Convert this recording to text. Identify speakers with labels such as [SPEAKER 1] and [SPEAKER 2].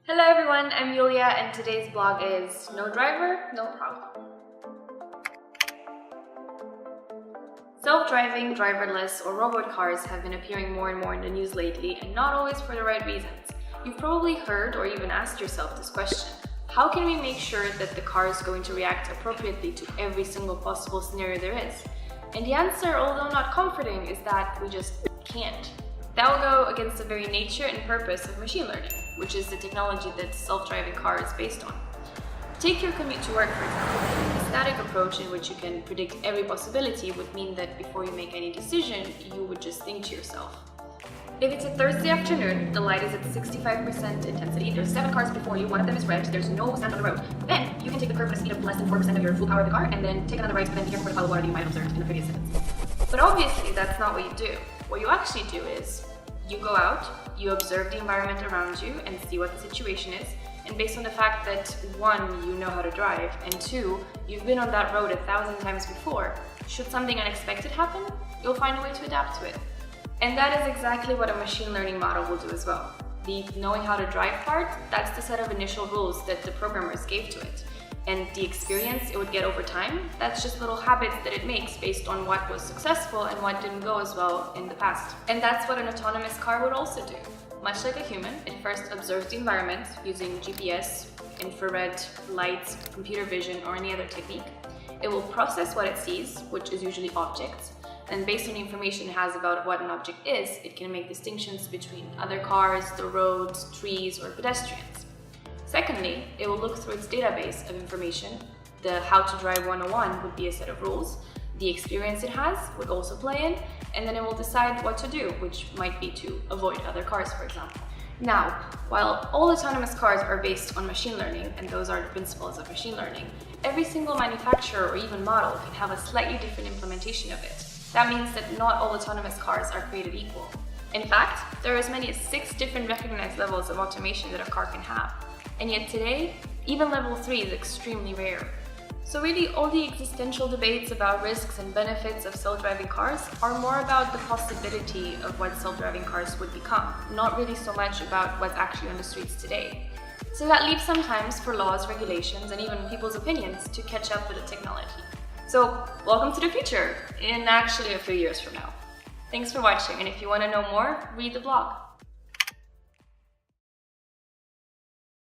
[SPEAKER 1] Hello everyone, I'm Iulia and today's blog is No Driver, No Problem. Self-driving, driverless, or robot cars have been appearing more and more in the news lately, and not always for the right reasons. You've probably heard or even asked yourself this question: how can we make sure that the car is going to react appropriately to every single possible scenario there is? And the answer, although not comforting, is that we just can't. That will go against the very nature and purpose of machine learning, which is the technology that self-driving car is based on. Take your commute to work, for example. A static approach in which you can predict every possibility would mean that before you make any decision, you would just think to yourself. If it's a Thursday afternoon, the light is at 65% intensity, there's 7 cars before you, one of them is red, there's no sand on the road, then you can take the curve at a speed of less than 4% of your full power of the car, and then take another right, and then be careful for the pile of water that you might have observed in the previous sentence. But obviously, that's not what you do. What you actually do is, you go out, you observe the environment around you and see what the situation is, and based on the fact that 1, you know how to drive, and 2, you've been on that road 1,000 times before, should something unexpected happen, you'll find a way to adapt to it. And that is exactly what a machine learning model will do as well. The knowing how to drive part, that's the set of initial rules that the programmers gave to it. And the experience it would get over time, that's just little habits that it makes based on what was successful and what didn't go as well in the past. And that's what an autonomous car would also do. Much like a human, it first observes the environment using GPS, infrared, light, computer vision, or any other technique. It will process what it sees, which is usually objects, and based on the information it has about what an object is, it can make distinctions between other cars, the roads, trees, or pedestrians. Secondly, it will look through its database of information. The How to Drive 101 would be a set of rules. The experience it has would also play in, and then it will decide what to do, which might be to avoid other cars, for example. Now, while all autonomous cars are based on machine learning, and those are the principles of machine learning, every single manufacturer or even model can have a slightly different implementation of it. That means that not all autonomous cars are created equal. In fact, there are as many as 6 different recognized levels of automation that a car can have. And yet today, even level 3 is extremely rare. So really, all the existential debates about risks and benefits of self-driving cars are more about the possibility of what self-driving cars would become, not really so much about what's actually on the streets today. So that leaves some times for laws, regulations, and even people's opinions to catch up with the technology. So, welcome to the future, in actually a few years from now. Thanks for watching, and if you want to know more, read the blog.